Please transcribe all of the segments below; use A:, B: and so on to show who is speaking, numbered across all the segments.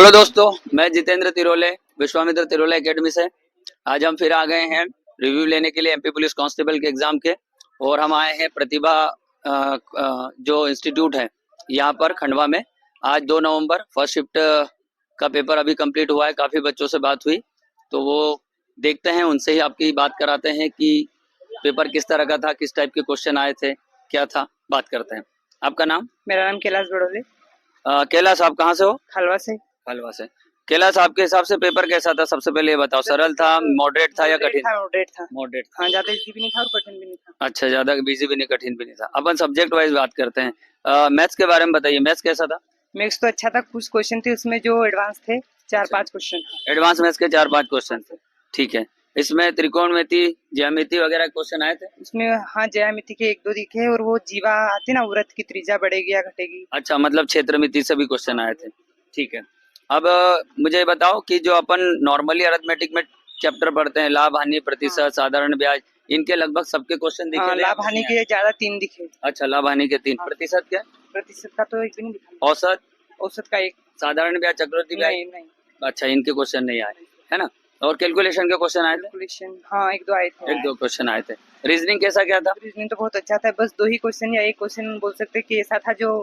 A: Hello दोस्तों, मैं Jitendra तिरोले Vishwamitra तिरोले academy से। आज हम फिर आ गए हैं रिव्यू लेने के लिए एमपी पुलिस कांस्टेबल के एग्जाम के। और हम आए हैं प्रतिभा जो इंस्टीट्यूट है यहाँ पर खंडवा में। आज 2 नवंबर फर्स्ट शिफ्ट का पेपर अभी कंप्लीट हुआ है। काफ़ी बच्चों से बात हुई तो वो देखते हैं, उनसे ही आपकी बात कराते हैं कि पेपर किस तरह का था, किस टाइप के क्वेश्चन आए थे, क्या था, बात करते हैं। आपका नाम?
B: मेरा नाम कैलाश बड़ोले।
A: कैलाश, आप कहाँ से हो?
B: खलवा से।
A: खलवा से। कैलाश, आपके हिसाब से पेपर कैसा था? सबसे पहले ये बताओ, सरल था, मॉडरेट था या कठिन?
B: मॉडरेट था।
A: मॉडरेट था।
B: हाँ, ज्यादा इजी भी नहीं था और कठिन भी नहीं था।
A: अच्छा, ज्यादा बिजी भी नहीं, कठिन भी नहीं था। अपन सब्जेक्ट वाइज बात करते हैं। मैथ्स के बारे में बताइए, मैथ्स कैसा था?
B: मैथ्स तो अच्छा था, कुछ क्वेश्चन थे उसमें जो एडवांस थे, 4-5 क्वेश्चन।
A: एडवांस मैथ्स के 4-5 क्वेश्चन थे, ठीक है। इसमें त्रिकोणमिति, ज्यामिति वगैरह क्वेश्चन आए थे?
B: उसमें हाँ, ज्यामिति के 1-2 दिखे और वो जीवा आती ना, वृत्त की त्रिज्या बढ़ेगी या घटेगी।
A: अच्छा, मतलब क्षेत्रमिति से भी क्वेश्चन आए थे, ठीक है। अब मुझे बताओ कि जो अपन नॉर्मली अरिथमेटिक में चैप्टर पढ़ते हैं, लाभ हानि प्रतिशत, साधारण ब्याज, इनके लगभग सबके क्वेश्चन दिखे
B: हाँ,
A: थे?
B: लाभ हानि के ज्यादा 3 दिखे।
A: अच्छा, लाभ हानि के 3।
B: हाँ।
A: प्रतिशत क्या?
B: प्रतिशत का तो एक भी नहीं दिखा।
A: औसत?
B: औसत का 1।
A: साधारण ब्याज, चक्रवृद्धि ब्याज?
B: नहीं।
A: अच्छा, इनके क्वेश्चन नहीं आए, है ना। और कैलकुलेशन के क्वेश्चन आए थे?
B: कैलकुलेशन हाँ, 1-2 आए थे।
A: 1-2 क्वेश्चन आए थे। रीजनिंग कैसा क्या था?
B: रीजनिंग तो बहुत अच्छा था, बस 2 ही क्वेश्चन या 1 क्वेश्चन बोल सकते कि ऐसा था जो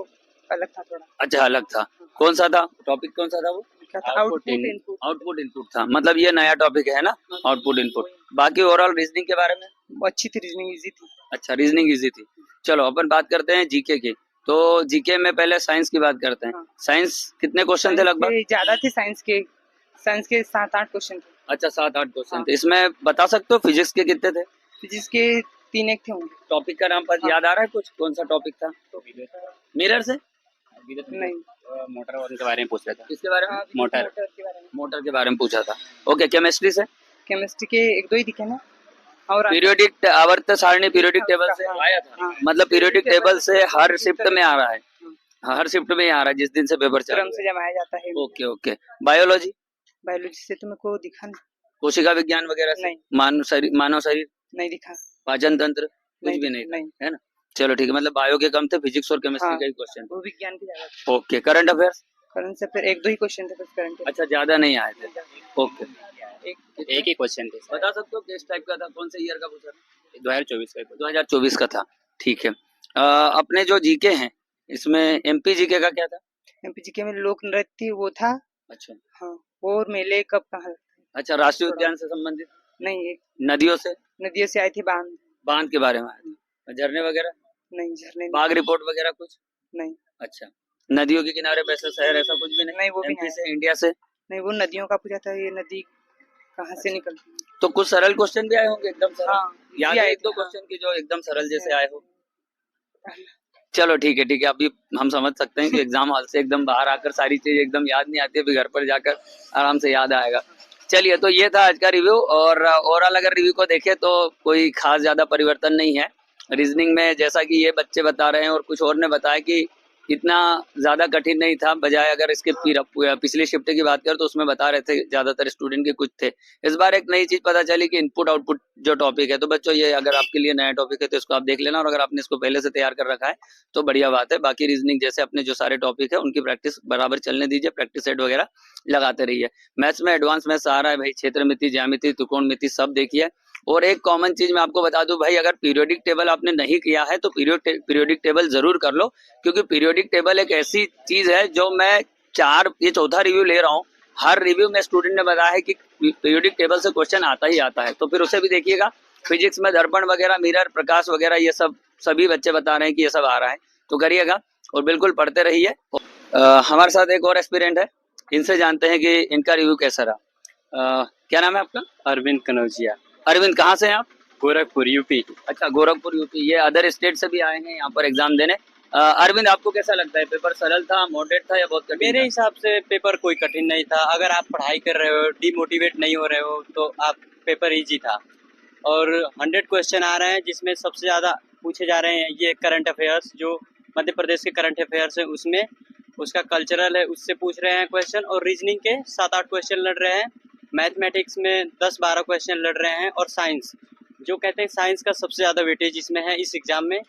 B: अलग था थोड़ा।
A: अच्छा, अलग था। कौन सा था टॉपिक? कौन सा था वो?
B: Output input.
A: आउटपुट इनपुट था, मतलब ये नया टॉपिक है ना, आउटपुट इनपुट। बाकी ओवरऑल रीजनिंग के बारे में?
B: वो अच्छी थी, रीजनिंग इजी थी।
A: अच्छा, रीजनिंग इजी थी। चलो अपन बात करते हैं जीके की। तो जीके में पहले साइंस की बात करते हैं।
B: हाँ।
A: साइंस कितने क्वेश्चन थे लगभग?
B: ज्यादा थे साइंस के 7-8 क्वेश्चन थे।
A: अच्छा, 7-8 क्वेश्चन
B: हाँ।
A: थे। इसमें बता सकते हो फिजिक्स के कितने थे?
B: फिजिक्स के 3-1 थे होंगे।
A: टॉपिक का नाम पर
B: हाँ।
A: याद आ रहा है कुछ? कौन सा टॉपिक था? मिरर से?
B: नहीं।
A: मोटर वाले के बारे में पूछ रहा था। किसके बारे में?
B: मोटर के बारे में।
A: मोटर के बारे में पूछा था। ओके, केमिस्ट्री से?
B: केमिस्ट्री के 1-2 ही दिखे ना। और
A: पीरियोडिक आवर्त सारणी पीरियोडिक टेबल से आया था।
B: हाँ।
A: मतलब पीरियोडिक टेबल से हर शिफ्ट में आ रहा है। हाँ, हर शिफ्ट में ही आ रहा है जिस दिन से पेपर चल
B: क्रम
A: रहा
B: से जमाया जाता है।
A: है। Okay okay. बायोलॉजी?
B: बायोलॉजी से तो मेरे को दिखा नहीं।
A: कोशिका विज्ञान वगैरह से?
B: नहीं।
A: मानव शरीर?
B: नहीं दिखा।
A: पाचन तंत्र? कुछ
B: नहीं
A: भी नहीं था,
B: नहीं।
A: है ना। चलो ठीक है, मतलब बायो के कम थे, फिजिक्स और केमिस्ट्री
B: हाँ,
A: का ही क्वेश्चन।
B: वो विज्ञान के ज्यादा थे।
A: Okay, current affairs?
B: करंट से फिर 1-2 ही क्वेश्चन थे बस करंट के।
A: अच्छा, ज्यादा नहीं आए थे। ओके,
C: एक ही क्वेश्चन थे
A: बता सकते हो किस टाइप का था, कौन से ईयर का पूछा था?
C: 2024 का।
A: 2024 का था, ठीक है। अपने जो जीके हैं इसमें एमपी जीके का क्या था?
B: एमपीजीके में लोक नृत्य वो था।
A: अच्छा।
B: हाँ, और मेले कब कहाँ लगते हैं?
A: अच्छा, राष्ट्रीय उद्यान से संबंधित?
B: नहीं, एक
A: नदियों से?
B: नदियों से आई थी बांध।
A: बांध के बारे में आया था। झरने वगैरह?
B: नहीं, झरने
A: बाघ रिपोर्ट वगैरह कुछ?
B: नहीं।
A: अच्छा, नदियों के किनारे बसा शहर, ऐसा कुछ भी नहीं?
B: नहीं, वो भी
A: एमपी
B: नहीं
A: से, इंडिया से?
B: नहीं, वो नदियों का पूछा था, ये नदी कहाँ से निकलती है।
A: तो कुछ सरल क्वेश्चन भी आए होंगे एकदम सरल?
B: हाँ,
A: याद
B: ये
A: है
B: आए
A: 1-2
B: थे, हाँ।
A: क्वेश्चन की जो एकदम सरल जैसे आए हो? चलो ठीक है ठीक है, अभी हम समझ सकते हैं कि एग्जाम हॉल से एकदम बाहर आकर सारी चीज एकदम याद नहीं आती है, अभी घर पर जाकर आराम से याद आएगा। चलिए, तो ये था आज का रिव्यू। और ओवरऑल अगर रिव्यू को देखें तो कोई खास ज्यादा परिवर्तन नहीं है रीजनिंग में, जैसा कि ये बच्चे बता रहे हैं और कुछ और ने बताया कि इतना ज्यादा कठिन नहीं था, बजाय अगर इसके पिछली शिफ्ट की बात करें तो उसमें बता रहे थे ज्यादातर स्टूडेंट के कुछ थे। इस बार एक नई चीज पता चली कि इनपुट आउटपुट जो टॉपिक है, तो बच्चों ये अगर आपके लिए नया टॉपिक है तो इसको आप देख लेना, और अगर आपने इसको पहले से तैयार कर रखा है तो बढ़िया बात है। बाकी रीजनिंग जैसे अपने जो सारे टॉपिक है उनकी प्रैक्टिस बराबर चलने दीजिए, प्रैक्टिस सेट वगैरह लगाते रहिए। मैथ्स में एडवांस मैथ्स आ रहा है भाई, क्षेत्रमिति, ज्यामिति, त्रिकोणमिति सब देखिए। और एक कॉमन चीज मैं आपको बता दूं भाई, अगर पीरियोडिक टेबल आपने नहीं किया है तो पीरियोडिक टेबल जरूर कर लो, क्योंकि पीरियोडिक टेबल एक ऐसी चीज है जो मैं ये चौथा रिव्यू ले रहा हूँ। हर रिव्यू में स्टूडेंट ने बताया है कि पीरियोडिक टेबल से क्वेश्चन आता ही आता है, तो फिर उसे भी देखिएगा। फिजिक्स में दर्पण वगैरह, मिरर, प्रकाश वगैरह, ये सब सभी बच्चे बता रहे हैं कि ये सब आ रहा है, तो करिएगा और बिल्कुल पढ़ते रहिए। हमारे साथ एक और एस्पिरेंट है, इनसे जानते हैं कि इनका रिव्यू कैसा रहा। क्या नाम है आपका?
C: अरविंद कनौजिया।
A: अरविंद, कहाँ से हैं आप?
C: गोरखपुर, यूपी।
A: अच्छा, गोरखपुर यूपी। ये अदर स्टेट से भी आए हैं यहाँ पर एग्जाम देने। अरविंद, आपको कैसा लगता है, पेपर सरल था, मॉडरेट था या बहुत कठिन?
C: मेरे हिसाब से पेपर कोई कठिन नहीं था। अगर आप पढ़ाई कर रहे हो, डिमोटिवेट नहीं हो रहे हो, तो आप पेपर इजी था। और 100 क्वेश्चन आ रहे हैं जिसमें सबसे ज़्यादा पूछे जा रहे हैं ये करंट अफेयर्स, जो मध्य प्रदेश के करंट अफेयर्स है उसमें, उसका कल्चरल है उससे पूछ रहे हैं क्वेश्चन, और रीजनिंग के 7-8 क्वेश्चन लड़ रहे हैं। मैथमेटिक्स में 10-12 क्वेश्चन लड़ रहे हैं, और साइंस, जो कहते हैं साइंस का सबसे ज़्यादा वेटेज इसमें है इस एग्ज़ाम में।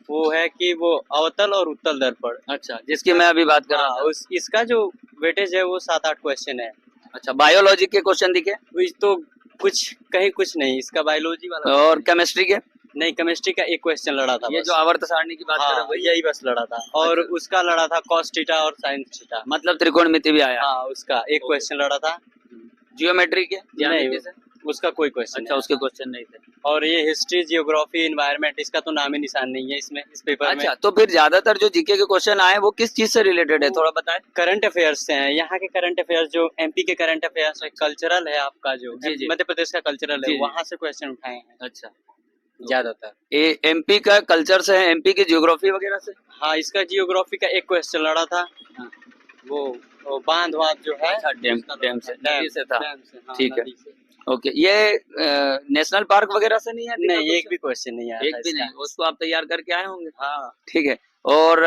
C: वो है कि वो अवतल और उत्तल दर्पण।
A: अच्छा, जिसकी मैं अभी बात कर रहा
C: हाँ,
A: था।
C: इसका जो वेटेज है वो 7-8 क्वेश्चन है।
A: अच्छा, बायोलॉजी के क्वेश्चन दिखे
C: तो कुछ कहीं कुछ नहीं, इसका बायोलॉजी वाला
A: और केमिस्ट्री के?
C: नहीं, केमिस्ट्री का एक क्वेश्चन लड़ा था
A: ये
C: बस।
A: जो आवर्त सारणी की बात कर रहे
C: हाँ,
A: हो वही?
C: यही बस लड़ा था। और
A: अच्छा।
C: उसका लड़ा था कॉस थीटा और साइन थीटा।
A: मतलब त्रिकोणमिति भी आया?
C: हाँ, उसका एक
A: ओके।
C: क्वेश्चन लड़ा था।
A: जियोमेट्री के?
C: नहीं,
A: ज्यामिति से?
C: उसका कोई क्वेश्चन
A: अच्छा,
C: नहीं
A: उसके
C: आया था।
A: क्वेश्चन नहीं थे।
C: और ये हिस्ट्री, जियोग्राफी, एनवायरनमेंट, इसका तो नाम ही निशान नहीं है इसमें, इस पेपर में।
A: अच्छा, तो फिर ज्यादातर जो जीके के क्वेश्चन आए वो किस चीज से रिलेटेड है, थोड़ा बताएं।
C: करंट अफेयर्स से हैं, यहाँ के करंट अफेयर्स, जो एमपी के करंट अफेयर्स है, कल्चरल है आपका जो
A: जी, जी।
C: मध्य प्रदेश का कल्चरल
A: जी,
C: है,
A: जी।
C: वहाँ से क्वेश्चन उठाए हैं
A: अच्छा,
C: ज्यादातर।
A: ये एमपी का कल्चर से है, एमपी की ज्योग्राफी वगैरह से?
C: हाँ, इसका जियोग्राफी का एक क्वेश्चन लड़ा था।
A: हाँ।
C: वो बांध वाद जो है,
A: अच्छा, डैम
C: उसका
A: डैम
C: लड़ा
A: से,
C: था।
A: नदी से था।
C: डैम से, हाँ,
A: ठीक है।
C: नदी से।
A: ओके, ये नेशनल पार्क वगैरह से नहीं है?
C: नहीं, एक भी क्वेश्चन नहीं आया
A: एक
C: था
A: भी
C: इसका।
A: नहीं, उसको आप तैयार करके आए होंगे।
C: हाँ,
A: ठीक है। और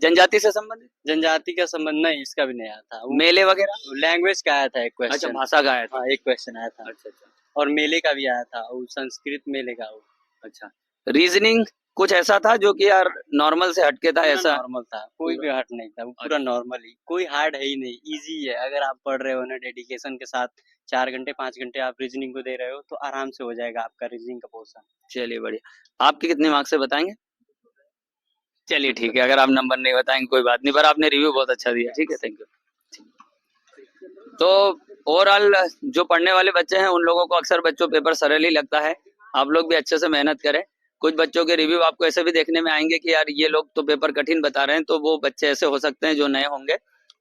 A: जनजाति से संबंधित
C: जनजाति का संबंध नहीं, इसका भी नहीं आया था।
A: मेले वगैरह?
C: लैंग्वेज का आया था एक
A: अच्छा,
C: क्वेश्चन।
A: भाषा का आया था।
C: हाँ, एक क्वेश्चन आया था।
A: अच्छा अच्छा
C: और मेले का भी आया था, वो संस्कृत मेले का। वो
A: अच्छा। रीजनिंग कुछ ऐसा था जो कि यार नॉर्मल से हटके था, ऐसा?
C: नॉर्मल था, कोई भी हार्ड नहीं था, वो पूरा नॉर्मल ही, कोई हार्ड है ही नहीं, इजी है। अगर आप पढ़ रहे हो ना डेडिकेशन के साथ, 4 घंटे 5 घंटे आप रीजनिंग को दे रहे हो, तो आराम से हो जाएगा आपका रीजनिंग का पोर्शन।
A: चलिए बढ़िया। आपके कितने मार्क्स से बताएंगे? चलिए ठीक है, अगर आप नंबर नहीं बताएंगे कोई बात नहीं, पर आपने रिव्यू बहुत अच्छा दिया। ठीक है, थैंक यू। तो ओवरऑल जो पढ़ने वाले बच्चे हैं उन लोगों को अक्सर बच्चों पेपर सरल ही लगता है। आप लोग भी अच्छे से मेहनत करें। कुछ बच्चों के रिव्यू आपको ऐसे भी देखने में आएंगे कि यार ये लोग तो पेपर कठिन बता रहे हैं, तो वो बच्चे ऐसे हो सकते हैं जो नए होंगे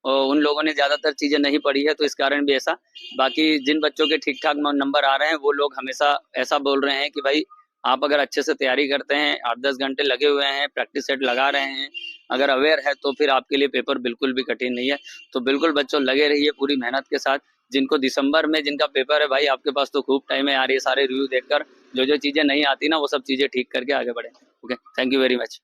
A: और उन लोगों ने ज्यादातर चीजें नहीं पढ़ी है, तो इस कारण भी ऐसा। बाकी जिन बच्चों के ठीक ठाक नंबर आ रहे हैं वो लोग हमेशा ऐसा बोल रहे हैं कि भाई आप अगर अच्छे से तैयारी करते हैं, 8-10 घंटे लगे हुए हैं, प्रैक्टिस सेट लगा रहे हैं, अगर अवेयर है, तो फिर आपके लिए पेपर बिल्कुल भी कठिन नहीं है। तो बिल्कुल बच्चों लगे रहिए पूरी मेहनत के साथ। जिनको दिसंबर में जिनका पेपर है भाई, आपके पास तो खूब टाइम है यार, ये सारे रिव्यू देखकर जो जो चीजें नहीं आती ना वो सब चीजें ठीक करके आगे बढ़े। Okay, thank you very much.